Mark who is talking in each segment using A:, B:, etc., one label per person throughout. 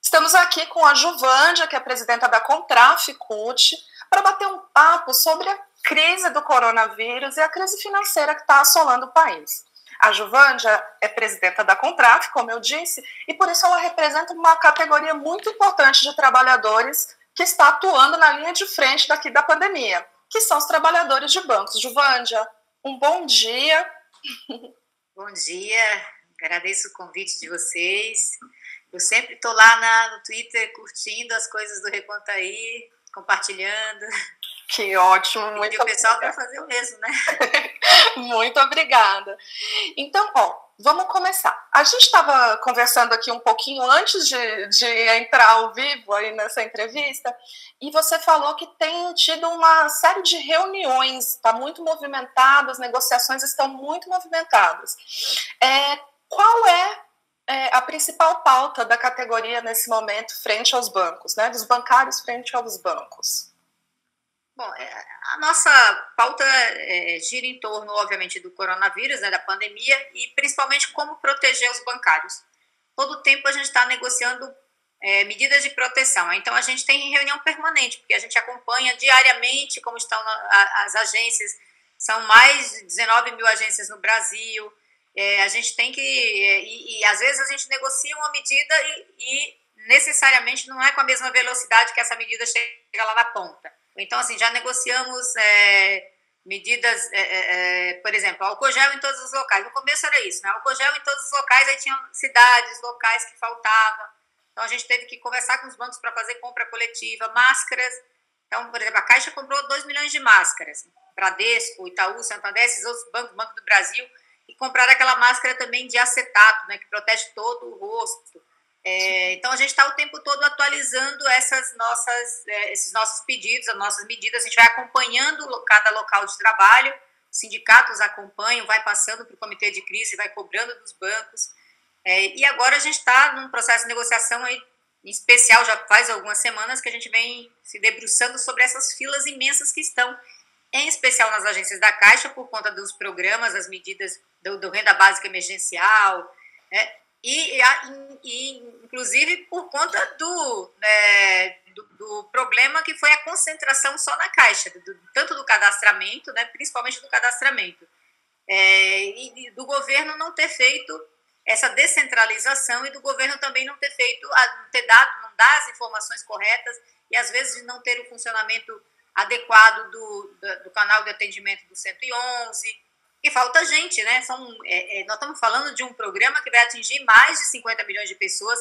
A: Estamos aqui com a Juvândia, que é presidenta da Contraficute, para bater um papo sobre a crise do coronavírus e a crise financeira que está assolando o país. A Juvândia é presidenta da Contraf, como eu disse, e por isso ela representa uma categoria muito importante de trabalhadores que está atuando na linha de frente daqui da pandemia, que são os trabalhadores de bancos. Juvândia, um bom dia.
B: Bom dia, agradeço o convite de vocês. Eu sempre estou lá no Twitter curtindo as coisas do Recontaí, compartilhando.
A: Que ótimo, muito
B: obrigada. E o pessoal vai fazer o mesmo, né?
A: Muito obrigada. Então, vamos começar. A gente estava conversando aqui um pouquinho antes de entrar ao vivo aí nessa entrevista, e você falou que tem tido uma série de reuniões, está muito movimentado, as negociações estão muito movimentadas. Qual é a principal pauta da categoria nesse momento frente aos bancos, né? Dos bancários frente aos bancos?
B: Bom, a nossa pauta gira em torno, obviamente, do coronavírus, né, da pandemia, e principalmente como proteger os bancários. Todo o tempo a gente está negociando medidas de proteção. Então, a gente tem reunião permanente, porque a gente acompanha diariamente como estão as agências. São mais de 19 mil agências no Brasil. A gente tem que... E às vezes a gente negocia uma medida e necessariamente não é com a mesma velocidade que essa medida chega lá na ponta. Então, assim, já negociamos medidas, por exemplo, álcool gel em todos os locais. No começo era isso, né? Álcool gel em todos os locais, aí tinham cidades, locais que faltava. Então, a gente teve que conversar com os bancos para fazer compra coletiva, máscaras. Então, por exemplo, a Caixa comprou 2 milhões de máscaras. Bradesco, Itaú, Santander, esses outros bancos, Banco do Brasil, e compraram aquela máscara também de acetato, né, que protege todo o rosto. Então, a gente está o tempo todo atualizando esses nossos pedidos, as nossas medidas. A gente vai acompanhando cada local de trabalho, os sindicatos acompanham, vai passando para o comitê de crise, vai cobrando dos bancos. E agora a gente está num processo de negociação aí, em especial, já faz algumas semanas que a gente vem se debruçando sobre essas filas imensas que estão, em especial nas agências da Caixa, por conta dos programas, as medidas do renda básica emergencial, e inclusive por conta do problema que foi a concentração só na Caixa, tanto do cadastramento, né, principalmente do cadastramento, e do governo não ter feito essa descentralização e do governo também não ter não dar as informações corretas e às vezes não ter o funcionamento adequado do canal de atendimento do 111. E falta gente, né? Nós estamos falando de um programa que vai atingir mais de 50 milhões de pessoas.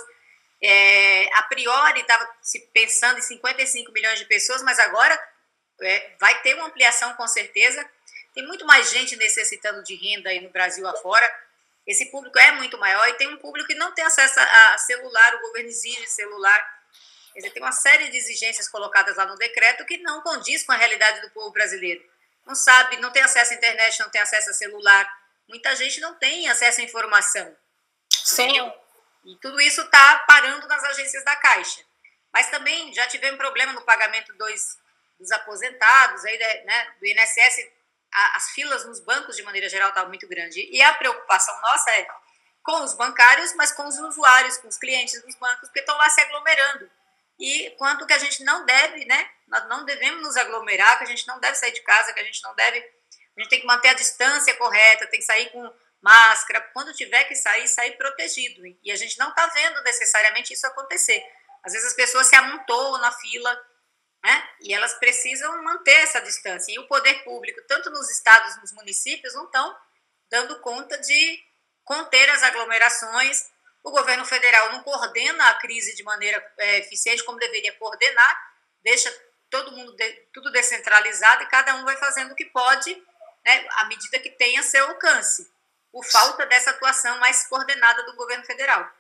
B: A priori estava se pensando em 55 milhões de pessoas, mas agora vai ter uma ampliação com certeza. Tem muito mais gente necessitando de renda aí no Brasil afora. Esse público é muito maior e tem um público que não tem acesso a celular, o governo exige celular. Quer dizer, tem uma série de exigências colocadas lá no decreto que não condiz com a realidade do povo brasileiro. Não sabe, não tem acesso à internet, não tem acesso a celular. Muita gente não tem acesso à informação.
A: Sim.
B: E tudo isso está parando nas agências da Caixa. Mas também já tivemos problema no pagamento dos aposentados, aí, né, do INSS. As filas nos bancos, de maneira geral, estavam muito grandes. E a preocupação nossa é com os bancários, mas com os usuários, com os clientes dos bancos, porque estão lá se aglomerando. E quanto que a gente não deve, né? Nós não devemos nos aglomerar, que a gente não deve sair de casa, que a gente tem que manter a distância correta, tem que sair com máscara, quando tiver que sair protegido. E a gente não está vendo necessariamente isso acontecer. Às vezes as pessoas se amontoam na fila, né? E elas precisam manter essa distância. E o poder público, tanto nos estados, nos municípios, não estão dando conta de conter as aglomerações. O governo federal não coordena a crise de maneira eficiente como deveria coordenar, deixa todo mundo tudo descentralizado e cada um vai fazendo o que pode, né, à medida que tenha seu alcance, por falta dessa atuação mais coordenada do governo federal.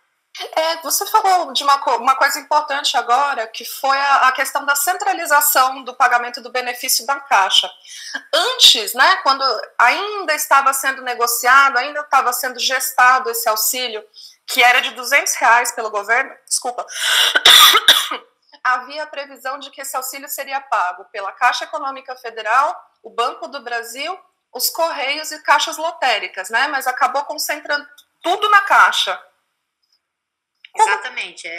A: Você falou de uma coisa importante agora, que foi a questão da centralização do pagamento do benefício da Caixa. Antes, né, quando ainda estava sendo negociado, ainda estava sendo gestado esse auxílio, que era de R$200 pelo governo, havia a previsão de que esse auxílio seria pago pela Caixa Econômica Federal, o Banco do Brasil, os Correios e caixas lotéricas, né? Mas acabou concentrando tudo na Caixa.
B: Exatamente,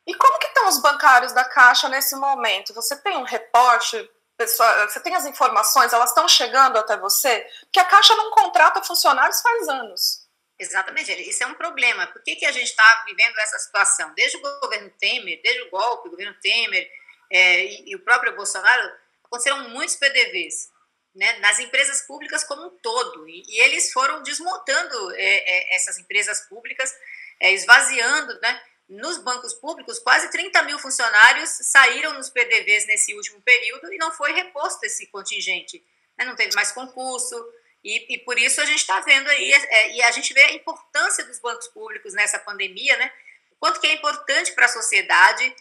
A: E como que estão os bancários da Caixa nesse momento? Você tem um reporte, você tem as informações, elas estão chegando até você? Porque a Caixa não contrata funcionários faz anos.
B: Exatamente, isso é um problema. Por que a gente está vivendo essa situação? Desde o governo Temer, desde o golpe, o governo Temer e o próprio Bolsonaro, aconteceram muitos PDVs, né, nas empresas públicas como um todo. E eles foram desmontando essas empresas públicas, esvaziando, né? Nos bancos públicos, quase 30 mil funcionários saíram nos PDVs nesse último período e não foi reposto esse contingente. Né? Não teve mais concurso, e por isso a gente está vendo aí, e a gente vê a importância dos bancos públicos nessa pandemia, né? O quanto que é importante para a sociedade,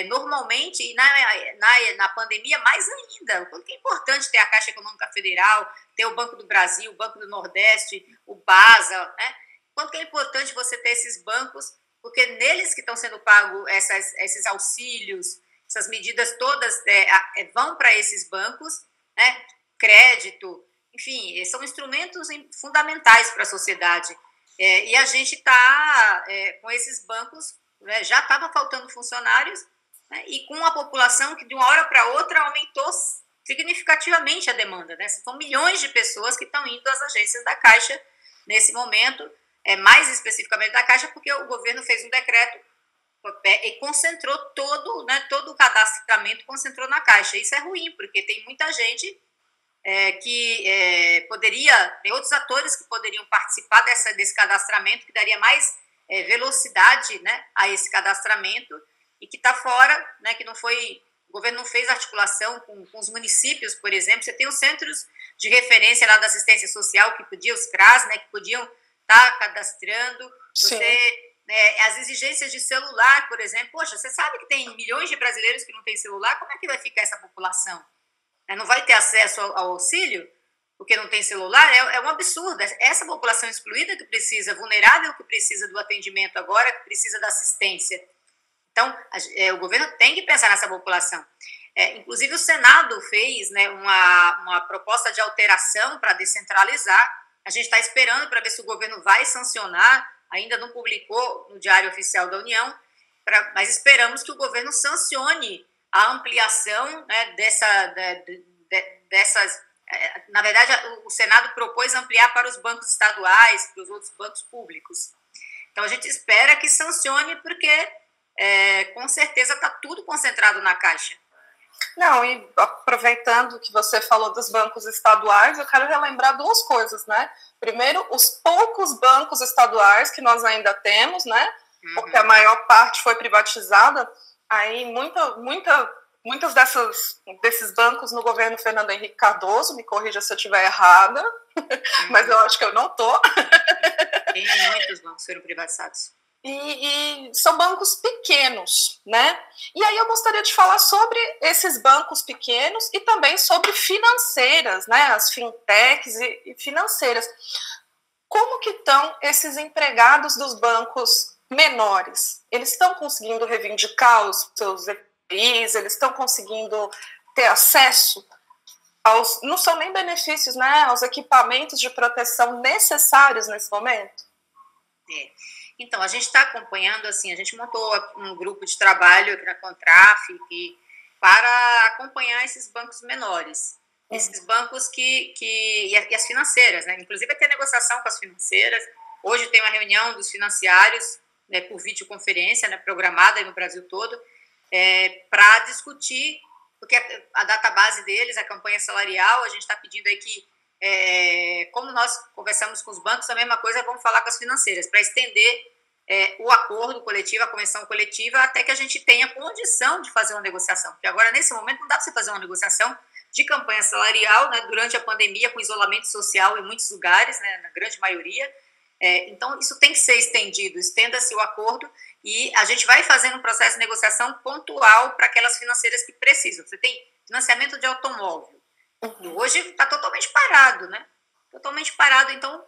B: normalmente, e na pandemia mais ainda, o quanto que é importante ter a Caixa Econômica Federal, ter o Banco do Brasil, o Banco do Nordeste, o BASA, né? O quanto que é importante você ter esses bancos, porque neles que estão sendo pagos esses auxílios, essas medidas todas vão para esses bancos, né? Crédito, enfim, são instrumentos fundamentais para a sociedade. E a gente está com esses bancos, né, já estava faltando funcionários, né, e com a população que de uma hora para outra aumentou significativamente a demanda. Né? São milhões de pessoas que estão indo às agências da Caixa nesse momento, mais especificamente da Caixa, porque o governo fez um decreto e concentrou todo o cadastramento, concentrou na Caixa. Isso é ruim, porque tem muita gente que tem outros atores que poderiam participar desse cadastramento, que daria mais velocidade, né, a esse cadastramento, e que está fora, né, que não foi, o governo não fez articulação com os municípios, por exemplo. Você tem os centros de referência lá da assistência social, que podiam, os CRAS, né, que podiam estar cadastrando. Você, as exigências de celular, por exemplo, poxa, você sabe que tem milhões de brasileiros que não têm celular, como é que vai ficar essa população? Não vai ter acesso ao auxílio porque não tem celular? É um absurdo. Essa população excluída que precisa, vulnerável, que precisa do atendimento agora, que precisa da assistência. Então, o governo tem que pensar nessa população. Inclusive, o Senado fez, né, uma proposta de alteração para descentralizar. A gente está esperando para ver se o governo vai sancionar, ainda não publicou no Diário Oficial da União, mas esperamos que o governo sancione a ampliação, né, dessas. Na verdade, o Senado propôs ampliar para os bancos estaduais, para os outros bancos públicos. Então, a gente espera que sancione, porque com certeza está tudo concentrado na Caixa.
A: Não, e aproveitando que você falou dos bancos estaduais, eu quero relembrar duas coisas, né? Primeiro, os poucos bancos estaduais que nós ainda temos, né? Porque a maior parte foi privatizada. Aí muitos desses bancos no governo Fernando Henrique Cardoso, me corrija se eu estiver errada, mas eu acho que eu não estou.
B: Tem muitos bancos que foram privatizados.
A: E são bancos pequenos, né? E aí eu gostaria de falar sobre esses bancos pequenos e também sobre financeiras, né? As fintechs e financeiras. Como que estão esses empregados dos bancos menores? Eles estão conseguindo reivindicar os seus EPIs? Eles estão conseguindo ter acesso aos, não são nem benefícios, né? Aos equipamentos de proteção necessários nesse momento?
B: Então, a gente está acompanhando, assim, a gente montou um grupo de trabalho aqui na Contraf para acompanhar esses bancos menores, esses bancos e as financeiras, né? Inclusive vai ter negociação com as financeiras. Hoje tem uma reunião dos financiários, né, por videoconferência, né, programada no Brasil todo, para discutir, porque a database deles, a campanha salarial, a gente está pedindo aí que, como nós conversamos com os bancos, a mesma coisa vamos falar com as financeiras, para estender o acordo coletivo, a convenção coletiva, até que a gente tenha condição de fazer uma negociação. Porque agora, nesse momento, não dá para você fazer uma negociação de campanha salarial, né, durante a pandemia, com isolamento social em muitos lugares, né, na grande maioria. Então, isso tem que ser estendido, estenda-se o acordo e a gente vai fazendo um processo de negociação pontual para aquelas financeiras que precisam. Você tem financiamento de automóvel. Hoje está totalmente parado, né? Totalmente parado. Então,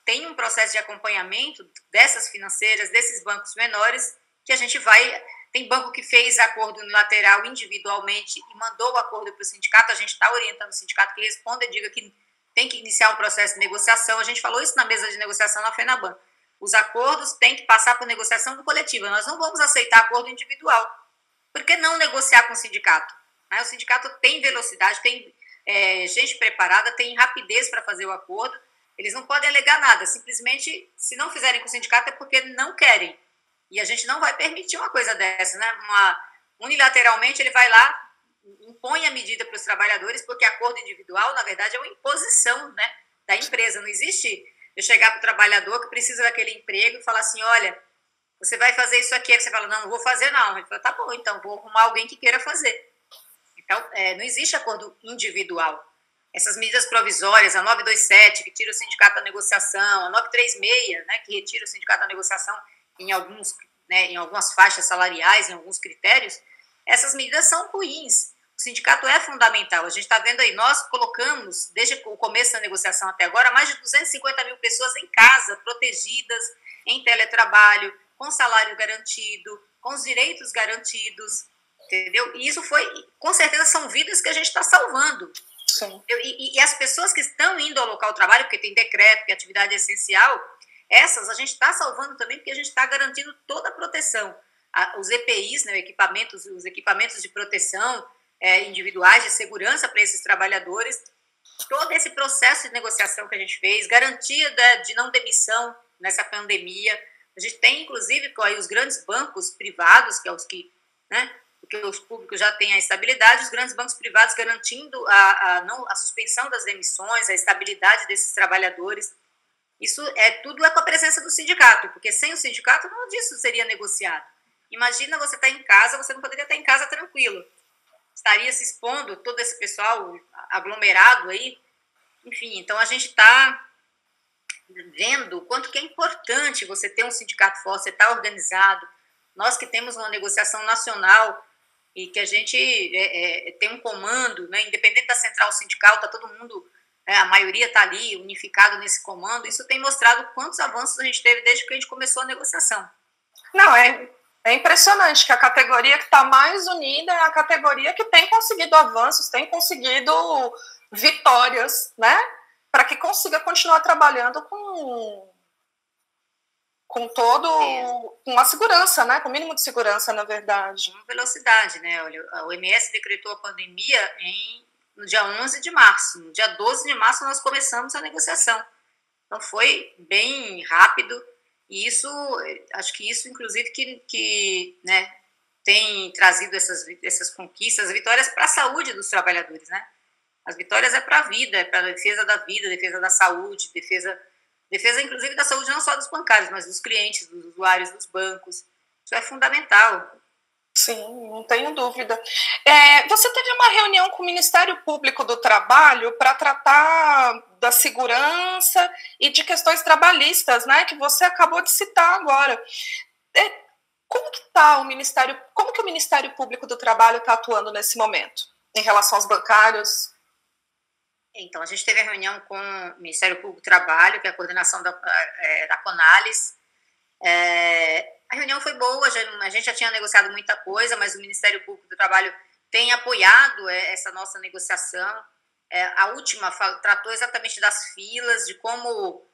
B: tem um processo de acompanhamento dessas financeiras, desses bancos menores, que a gente vai... Tem banco que fez acordo unilateral individualmente e mandou o acordo para o sindicato. A gente está orientando o sindicato que responda e diga que tem que iniciar um processo de negociação. A gente falou isso na mesa de negociação na FENABAN. os acordos têm que passar por negociação coletiva. Nós não vamos aceitar acordo individual. Por que não negociar com o sindicato? O sindicato tem velocidade, tem gente preparada, tem rapidez para fazer o acordo. Eles não podem alegar nada. Simplesmente, se não fizerem com o sindicato, é porque não querem. E a gente não vai permitir uma coisa dessa, né? Unilateralmente, ele vai lá, impõe a medida para os trabalhadores, porque acordo individual, na verdade, é uma imposição, né, da empresa. Não existe eu chegar para o trabalhador que precisa daquele emprego e falar assim, olha, você vai fazer isso aqui. Aí você fala, não vou fazer não. Ele fala, tá bom, então vou arrumar alguém que queira fazer. Então, não existe acordo individual. Essas medidas provisórias, a 927, que tira o sindicato da negociação, a 936, né, que retira o sindicato da negociação em algumas faixas salariais, em alguns critérios, essas medidas são ruins. O sindicato é fundamental. A gente está vendo aí, nós colocamos, desde o começo da negociação até agora, mais de 250 mil pessoas em casa, protegidas, em teletrabalho, com salário garantido, com os direitos garantidos, entendeu? E isso com certeza, são vidas que a gente está salvando. E as pessoas que estão indo ao local de trabalho, porque tem decreto, que é atividade essencial, essas a gente está salvando também, porque a gente está garantindo toda a proteção. Os EPIs, né, os equipamentos de proteção individuais, de segurança para esses trabalhadores, todo esse processo de negociação que a gente fez, garantia de não demissão nessa pandemia. A gente tem, inclusive, os grandes bancos privados, que é os que, né, porque os públicos já têm a estabilidade, os grandes bancos privados garantindo a suspensão das demissões, a estabilidade desses trabalhadores. Isso tudo com a presença do sindicato, porque sem o sindicato nada disso seria negociado. Imagina você estar em casa, você não poderia estar em casa tranquilo. Estaria se expondo todo esse pessoal aglomerado aí. Enfim, então a gente está vendo o quanto que é importante você ter um sindicato forte, você estar organizado. Nós que temos uma negociação nacional e que a gente tem um comando, né, independente da central sindical, está todo mundo, a maioria está ali unificado nesse comando. Isso tem mostrado quantos avanços a gente teve desde que a gente começou a negociação.
A: Não, é impressionante que a categoria que está mais unida é a categoria que tem conseguido avanços, tem conseguido vitórias, né? Para que consiga continuar trabalhando com a segurança, né? Com o mínimo de segurança, na verdade.
B: Com velocidade, né? Olha, a OMS decretou a pandemia no dia 11 de março. No dia 12 de março nós começamos a negociação. Então foi bem rápido e acho que isso, inclusive, que né, tem trazido essas conquistas, vitórias para a saúde dos trabalhadores, né? As vitórias para a vida, para a defesa da vida, defesa da saúde, defesa inclusive da saúde não só dos bancários, mas dos clientes, dos usuários dos bancos. Isso é fundamental.
A: Sim, não tenho dúvida. Você teve uma reunião com o Ministério Público do Trabalho para tratar da segurança e de questões trabalhistas, né, que você acabou de citar agora. Como que o Ministério Público do Trabalho está atuando nesse momento, em relação aos bancários?
B: Então, a gente teve a reunião com o Ministério Público do Trabalho, que é a coordenação da CONALES. A reunião foi boa, a gente já tinha negociado muita coisa, mas o Ministério Público do Trabalho tem apoiado essa nossa negociação. A última tratou exatamente das filas, de como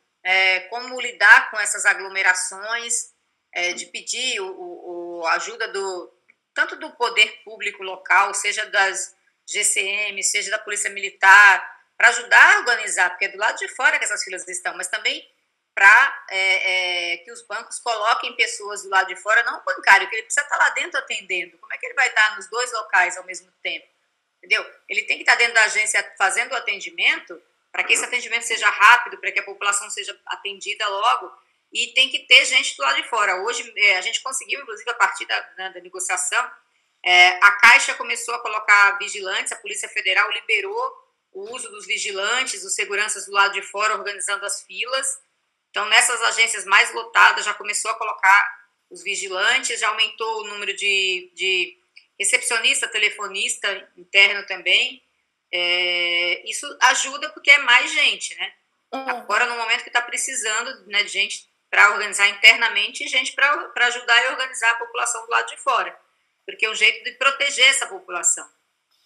B: lidar com essas aglomerações, de pedir a ajuda tanto do poder público local, seja das GCM, seja da Polícia Militar, para ajudar a organizar, porque é do lado de fora que essas filas estão, mas também para que os bancos coloquem pessoas do lado de fora, não o bancário, que ele precisa estar lá dentro atendendo. Como é que ele vai estar nos dois locais ao mesmo tempo? Entendeu? Ele tem que estar dentro da agência fazendo o atendimento, para que esse atendimento seja rápido, para que a população seja atendida logo, e tem que ter gente do lado de fora. Hoje, a gente conseguiu, inclusive, a partir da negociação, a Caixa começou a colocar vigilantes, a Polícia Federal liberou o uso dos vigilantes, dos seguranças do lado de fora, organizando as filas. Então, nessas agências mais lotadas, já começou a colocar os vigilantes, já aumentou o número de recepcionista, telefonista interno também. Isso ajuda porque é mais gente, né? Agora, no momento que está precisando, né, de gente para organizar internamente e gente para ajudar e organizar a população do lado de fora. Porque é um jeito de proteger essa população.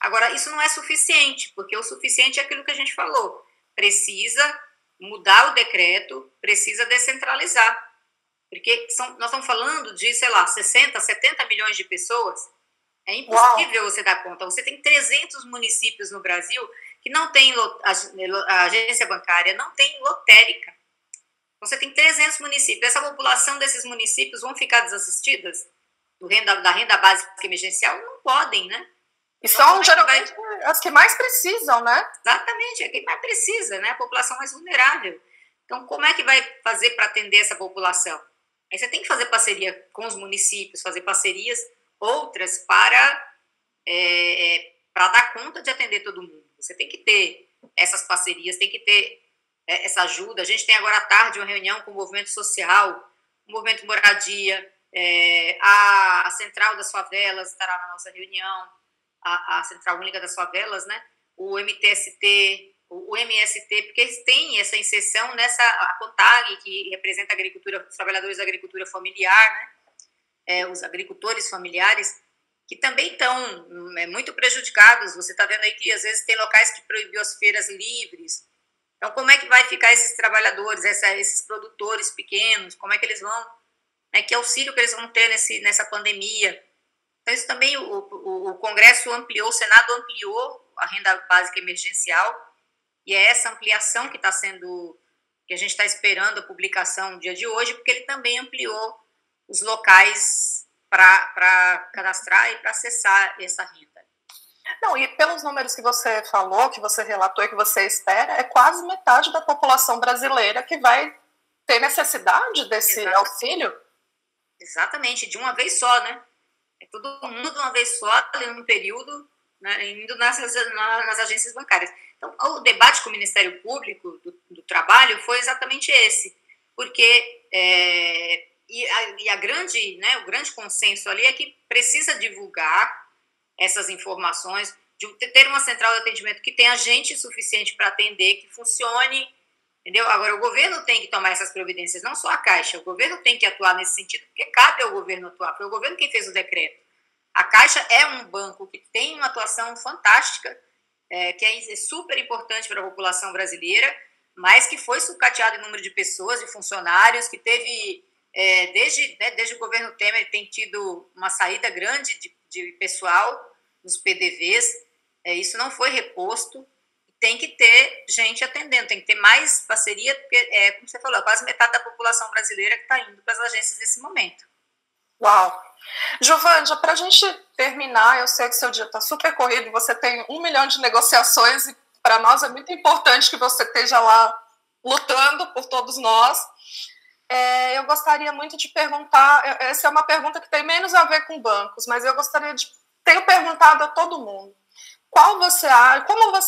B: Agora, isso não é suficiente, porque o suficiente é aquilo que a gente falou. Precisa mudar o decreto, precisa descentralizar. Porque nós estamos falando de, sei lá, 60, 70 milhões de pessoas. É impossível
A: Uau.
B: você dar conta. Você tem 300 municípios no Brasil que não tem a agência bancária, não tem lotérica. Você tem 300 municípios. Essa população desses municípios vão ficar desassistidas da renda básica emergencial? Não podem, né?
A: E são geralmente as que mais precisam, né?
B: Exatamente, é quem mais precisa, né? A população mais vulnerável. Então, como é que vai fazer para atender essa população? Aí você tem que fazer parceria com os municípios, fazer parcerias outras para dar conta de atender todo mundo. Você tem que ter essas parcerias, tem que ter essa ajuda. A gente tem agora à tarde uma reunião com o movimento social, o movimento moradia, a Central das Favelas estará na nossa reunião, a Central Única das Favelas, né? O MTST, o MST, porque eles têm essa inserção a CONTAG, que representa a agricultura, os trabalhadores da agricultura familiar, né? Os agricultores familiares, que também estão muito prejudicados. Você está vendo aí que às vezes tem locais que proibiu as feiras livres. Então, como é que vai ficar esses trabalhadores, esses produtores pequenos? Como é que eles vão, que auxílio que eles vão ter nessa pandemia? Então, isso também o Congresso ampliou, o Senado ampliou a renda básica emergencial, e é essa ampliação que a gente está esperando a publicação no dia de hoje, porque ele também ampliou os locais para cadastrar e para acessar essa renda.
A: Não, e pelos números que você falou, que você relatou e que você espera, é quase metade da população brasileira que vai ter necessidade desse auxílio.
B: Exatamente, de uma vez só, né? É todo mundo de uma vez só, em um período, né, indo nas agências bancárias. Então, o debate com o Ministério Público do Trabalho foi exatamente esse, porque o grande consenso ali é que precisa divulgar essas informações, de ter uma central de atendimento que tenha gente suficiente para atender, que funcione, entendeu? Agora, o governo tem que tomar essas providências, não só a Caixa, o governo tem que atuar nesse sentido, porque cabe ao governo atuar, foi o governo quem fez o decreto. A Caixa é um banco que tem uma atuação fantástica, que é super importante para a população brasileira, mas que foi sucateado em número de pessoas, de funcionários, que teve, desde o governo Temer, tem tido uma saída grande de pessoal nos PDVs, isso não foi reposto, tem que ter gente atendendo, tem que ter mais parceria, porque, como você falou, quase metade da população brasileira que está indo para as agências nesse momento.
A: Uau! Giovândia, para a gente terminar, eu sei que seu dia está super corrido, você tem 1 milhão de negociações e para nós é muito importante que você esteja lá lutando por todos nós. Eu gostaria muito de perguntar, essa é uma pergunta que tem menos a ver com bancos, mas eu tenho perguntado a todo mundo. Como você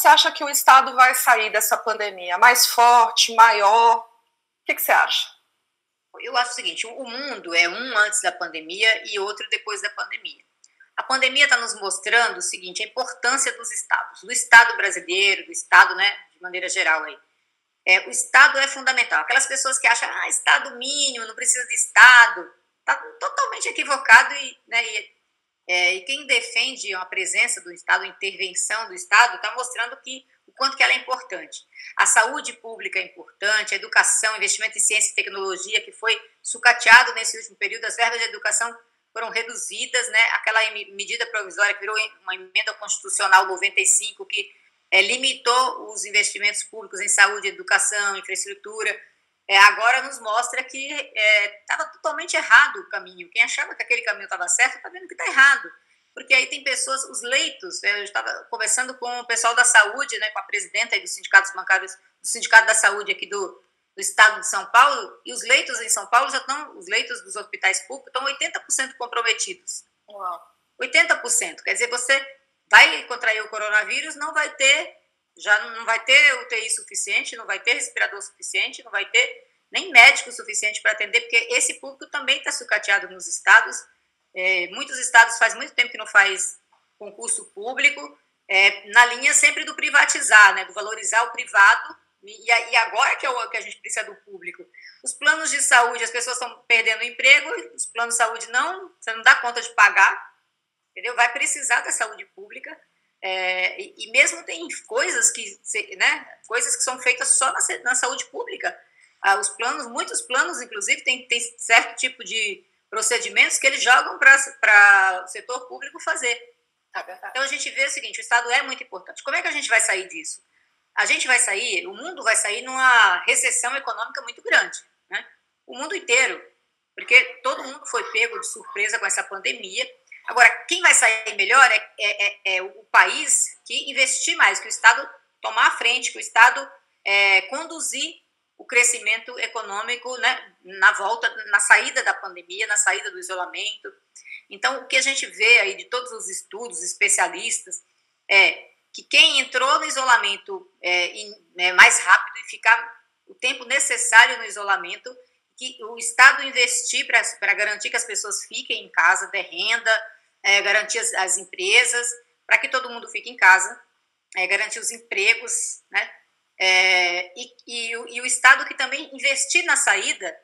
A: acha que o Estado vai sair dessa pandemia? Mais forte, maior? O que você acha?
B: Eu acho o seguinte, o mundo é um antes da pandemia e outro depois da pandemia. A pandemia está nos mostrando o seguinte, a importância dos estados, do Estado brasileiro, do Estado, né, de maneira geral aí. O Estado é fundamental. Aquelas pessoas que acham, Estado mínimo, não precisa de Estado, está totalmente equivocado e quem defende a presença do Estado, a intervenção do Estado, está mostrando o quanto que ela é importante. A saúde pública é importante, a educação, investimento em ciência e tecnologia, que foi sucateado nesse último período, as verbas de educação foram reduzidas, né? Aquela medida provisória que virou uma emenda constitucional 95, que limitou os investimentos públicos em saúde, educação, infraestrutura, agora nos mostra que estava totalmente errado o caminho. Quem achava que aquele caminho estava certo, está vendo que está errado. Porque aí tem pessoas, os leitos, eu estava conversando com o pessoal da saúde, né, com a presidenta dos sindicatos bancários, do Sindicato da Saúde aqui do estado de São Paulo, e os leitos em São Paulo os leitos dos hospitais públicos estão 80% comprometidos.
A: Uau.
B: 80%. Quer dizer, você vai contrair o coronavírus, não vai ter UTI suficiente, não vai ter respirador suficiente, não vai ter nem médico suficiente para atender, porque esse público também está sucateado nos estados. Muitos estados faz muito tempo que não faz concurso público, na linha sempre do privatizar, né, do valorizar o privado, e agora que a gente precisa do público. Os planos de saúde, as pessoas estão perdendo o emprego, os planos de saúde você não dá conta de pagar, entendeu? Vai precisar da saúde pública, e mesmo tem coisas que são feitas só na saúde pública. Os planos, muitos planos, inclusive, tem certo tipo de procedimentos que eles jogam para o setor público fazer. Então, a gente vê o seguinte, o Estado é muito importante. Como é que a gente vai sair disso? A gente vai sair, o mundo vai sair numa recessão econômica muito grande, né? O mundo inteiro, porque todo mundo foi pego de surpresa com essa pandemia. Agora, quem vai sair melhor é o país que investir mais, que o Estado tomar a frente, que o Estado conduzir o crescimento econômico, né, na volta, na saída da pandemia, na saída do isolamento. Então, o que a gente vê aí de todos os estudos, especialistas, é que quem entrou no isolamento mais rápido e ficar o tempo necessário no isolamento, que o Estado investir para garantir que as pessoas fiquem em casa, dê renda, garantir as empresas, para que todo mundo fique em casa, garantir os empregos, né? E o Estado que também investir na saída,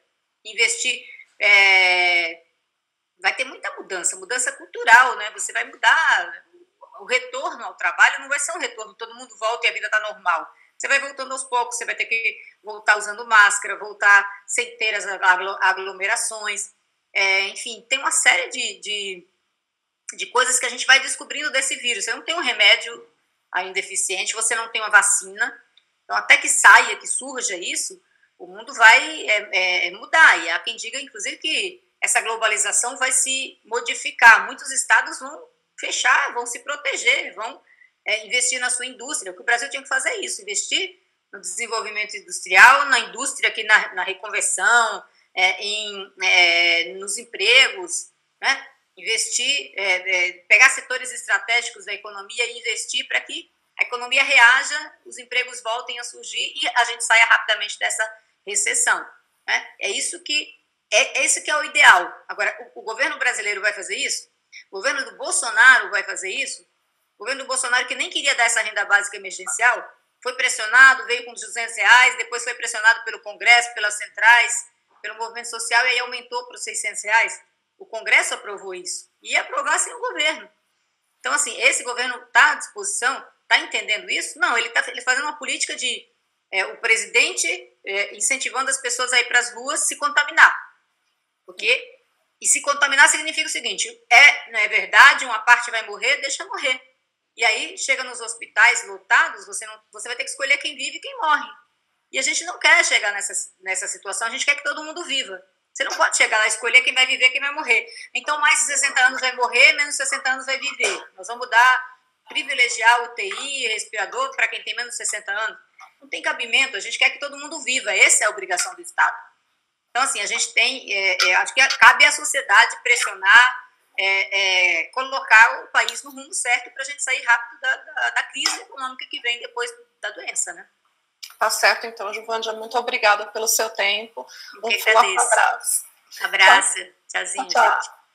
B: vai ter muita mudança cultural, né? Você vai mudar, o retorno ao trabalho não vai ser um retorno, todo mundo volta e a vida está normal. Você vai voltando aos poucos, você vai ter que voltar usando máscara, voltar sem ter as aglomerações, enfim, tem uma série de coisas que a gente vai descobrindo desse vírus. Você não tem um remédio ainda eficiente, você não tem uma vacina, então até que saia, que surja isso, o mundo vai mudar, e há quem diga, inclusive, que essa globalização vai se modificar, muitos estados vão fechar, vão se proteger, vão investir na sua indústria. O que o Brasil tinha que fazer é isso, investir no desenvolvimento industrial, na indústria, aqui na reconversão, nos empregos, né? Investir, pegar setores estratégicos da economia e investir para que a economia reaja, os empregos voltem a surgir e a gente saia rapidamente dessa recessão, né? Esse que é o ideal. Agora, o governo brasileiro vai fazer isso? O governo do Bolsonaro vai fazer isso? O governo do Bolsonaro, que nem queria dar essa renda básica emergencial, foi pressionado, veio com R$200, depois foi pressionado pelo Congresso, pelas centrais, pelo movimento social, e aí aumentou para os R$600. O Congresso aprovou isso. E ia aprovar sem o governo. Então, assim, esse governo está à disposição, está entendendo isso? Não, ele está fazendo uma política de o presidente incentivando as pessoas a ir para as ruas se contaminar. E se contaminar significa o seguinte, não é verdade, uma parte vai morrer, deixa morrer. E aí, chega nos hospitais lotados, você vai ter que escolher quem vive e quem morre. E a gente não quer chegar nessa situação, a gente quer que todo mundo viva. Você não pode chegar lá e escolher quem vai viver e quem vai morrer. Então, mais de 60 anos vai morrer, menos de 60 anos vai viver. Nós vamos privilegiar UTI, respirador, para quem tem menos de 60 anos. Não tem cabimento, a gente quer que todo mundo viva. Essa é a obrigação do Estado. Então, assim, a gente tem, acho que cabe à sociedade pressionar, colocar o país no rumo certo para a gente sair rápido da crise econômica que vem depois da doença, né?
A: Tá certo, então, Giovândia, muito obrigada pelo seu tempo. Um forte abraço.
B: Abraço, tchauzinho,
A: tchau.
B: Gente.